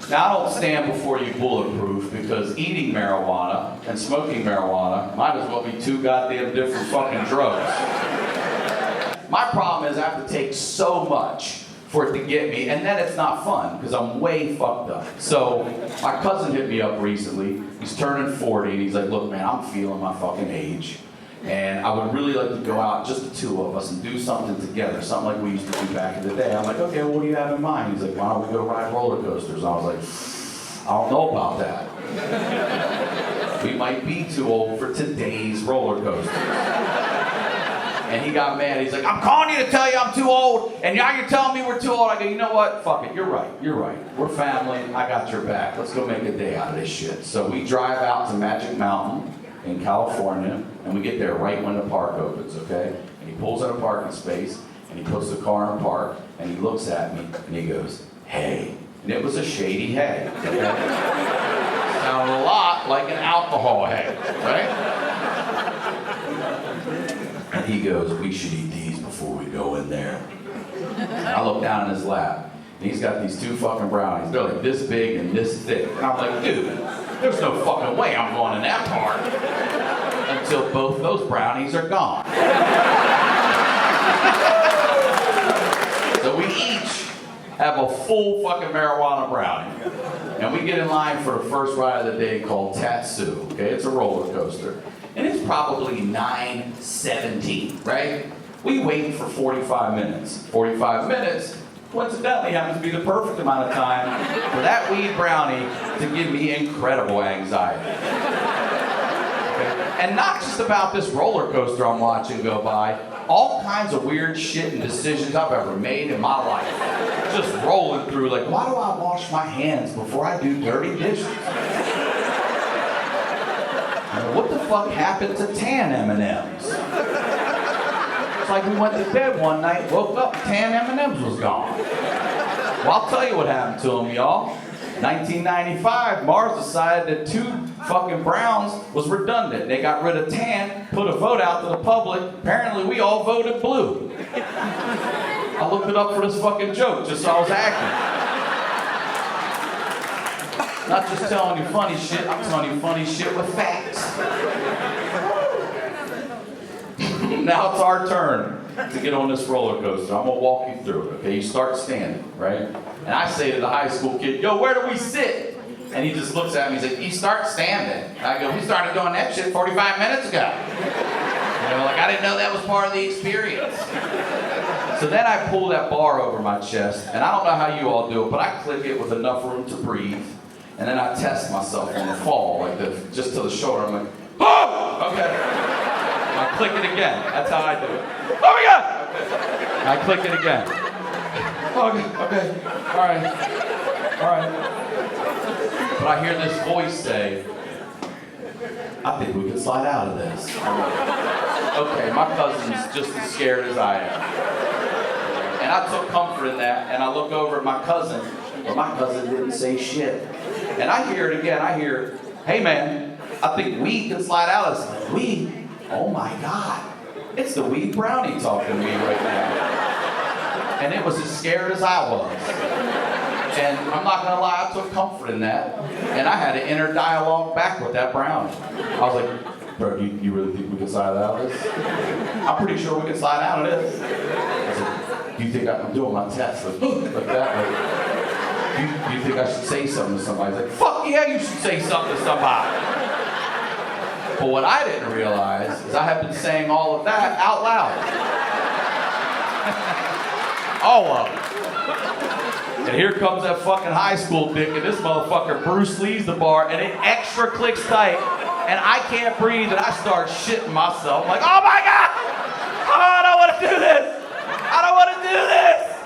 Now, I don't stand before you bulletproof because eating marijuana and smoking marijuana might as well be two goddamn different fucking drugs. My problem is I have to take so much for it to get me, and then it's not fun because I'm way fucked up. So my cousin hit me up recently. He's turning 40, and he's like, look, man, I'm feeling my fucking age. And I would really like to go out, just the two of us, and do something together, something like we used to do back in the day. I'm like, okay, well, what do you have in mind? He's like, why don't we go ride roller coasters? I was like, I don't know about that. We might be too old for today's roller coasters. And he got mad. He's like, I'm calling you to tell you I'm too old, and now you're telling me we're too old. I go, you know what? Fuck it. You're right. We're family. I got your back. Let's go make a day out of this shit. So we drive out to Magic Mountain in California, and we get there right when the park opens, okay? And he pulls in a parking space, and he puts the car in park, and he looks at me, and he goes, hey. And it was a shady hey, okay? Sounded a lot like an alcohol hey, right? And he goes, we should eat these before we go in there. And I look down in his lap, and he's got these two fucking brownies. They're like this big and this thick. And I'm like, dude, there's no fucking way I'm going in that park until both those brownies are gone. So we each have a full fucking marijuana brownie. And we get in line for the first ride of the day called Tatsu. Okay, it's a roller coaster. And it's probably 9:17, right? We wait for 45 minutes. 45 minutes, coincidentally, happens to be the perfect amount of time for that weed brownie to give me incredible anxiety. Okay? And not just about this roller coaster I'm watching go by, all kinds of weird shit and decisions I've ever made in my life. Just rolling through, like, why do I wash my hands before I do dirty dishes? What the fuck happened to tan M&Ms? It's like we went to bed one night, woke up, tan M&Ms was gone. Well, I'll tell you what happened to them, y'all. 1995, Mars decided that two fucking browns was redundant. They got rid of tan, put a vote out to the public. Apparently, we all voted blue. I looked it up for this fucking joke, just so I was accurate. Not just telling you funny shit, I'm telling you funny shit with facts. Now it's our turn to get on this roller coaster. I'm gonna walk you through it, okay? You start standing, right? And I say to the high school kid, yo, where do we sit? And he just looks at me, he's like, you start standing. And I go, we started doing that shit 45 minutes ago. You know, like I didn't know that was part of the experience. So then I pull that bar over my chest, and I don't know how you all do it, but I click it with enough room to breathe. And then I test myself on the fall, like just to the shoulder. I'm like, oh! Okay. I click it again. That's how I do it. Oh my God! Okay. I click it again. Okay. All right. But I hear this voice say, I think we can slide out of this. I'm like, okay, my cousin's just as scared as I am. And I took comfort in that, and I look over at my cousin, but my cousin didn't say shit. And I hear it again. I hear, hey man, I think weed can slide out of this. Weed? Oh my God. It's the weed brownie talking to me right now. And it was as scared as I was. And I'm not gonna lie, I took comfort in that. And I had an inner dialogue back with that brownie. I was like, bro, you really think we can slide out of this? I'm pretty sure we can slide out of this. I said, do you think I'm doing my test? Like that? Like, do you think I should say something to somebody? He's like, fuck yeah, you should say something to somebody. But what I didn't realize is I have been saying all of that out loud. All of it. And here comes that fucking high school dick, and this motherfucker Bruce Lee's the bar, and it extra clicks tight, and I can't breathe, and I start shitting myself. I'm like, oh my God! Oh, I don't want to do this! I don't want to do this!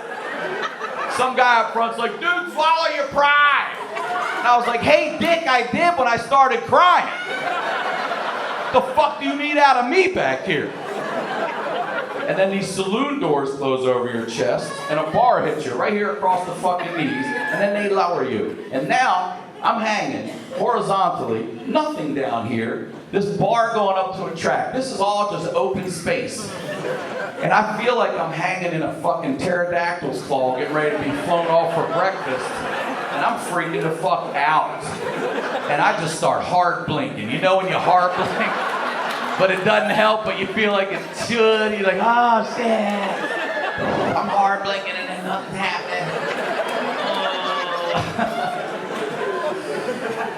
Some guy up front's like, dude, swallow your pride. And I was like, hey, dick, I did when I started crying. The fuck do you need out of me back here? And then these saloon doors close over your chest, and a bar hits you right here across the fucking knees, and then they lower you. And now, I'm hanging horizontally, nothing down here, this bar going up to a track. This is all just open space. And I feel like I'm hanging in a fucking pterodactyl's claw, getting ready to be flown off for breakfast. And I'm freaking the fuck out. And I just start hard blinking. You know when you hard blink, but it doesn't help, but you feel like it should. You're like, oh shit. I'm hard blinking and then nothing's happening.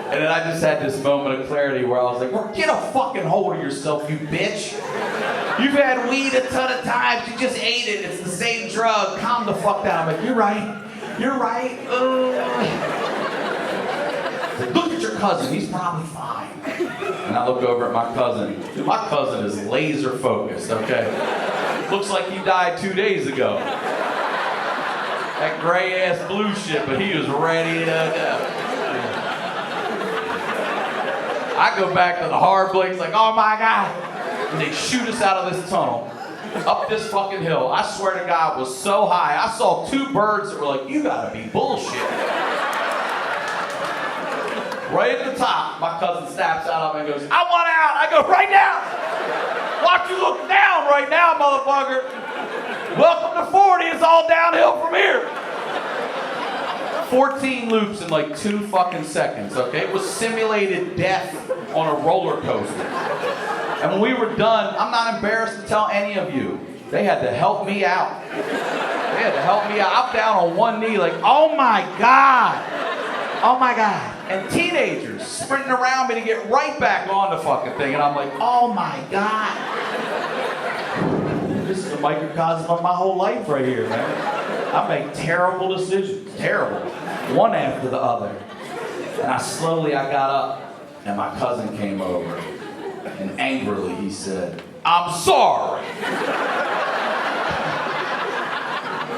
And then I just had this moment of clarity where I was like, well, get a fucking hold of yourself, you bitch. You've had weed a ton of times. You just ate it. It's the same drug. Calm the fuck down. I'm like, you're right. You're right. Like, look at your cousin. He's probably fine. And I look over at my cousin. Dude, my cousin is laser focused, okay? Looks like he died 2 days ago. That gray ass blue shit, but he was ready to go. I go back to the hard blinks like, oh my God. And they shoot us out of this tunnel, up this fucking hill. I swear to God, it was so high. I saw 2 birds that were like, you gotta be bullshit. Right at the top, my cousin snaps out of me and goes, I want out. I go, right now. Watch you look down right now, motherfucker. Welcome to 40. It's all downhill from here. 14 loops in like 2 fucking seconds, okay? It was simulated death on a roller coaster. And when we were done, I'm not embarrassed to tell any of you, they had to help me out. They had to help me out. I'm down on one knee like, oh my God. Oh my God. And teenagers sprinting around me to get right back on the fucking thing. And I'm like, oh my God. This is a microcosm of my whole life right here, man. I make terrible decisions. Terrible. One after the other. And I got up and my cousin came over. And angrily he said, I'm sorry.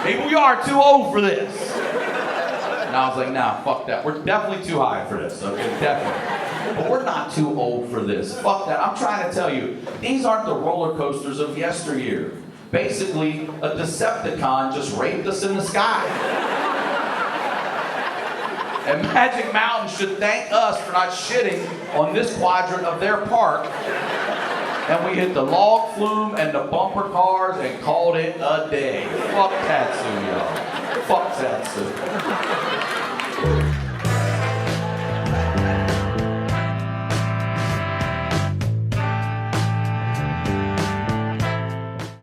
Maybe we are too old for this. And I was like, nah, fuck that. We're definitely too high for this, okay? Definitely. But we're not too old for this. Fuck that. I'm trying to tell you, these aren't the roller coasters of yesteryear. Basically, a Decepticon just raped us in the sky. And Magic Mountain should thank us for not shitting on this quadrant of their park. And we hit the log flume and the bumper cars and called it a day. Fuck Tatsu, y'all. Fuck Tatsu.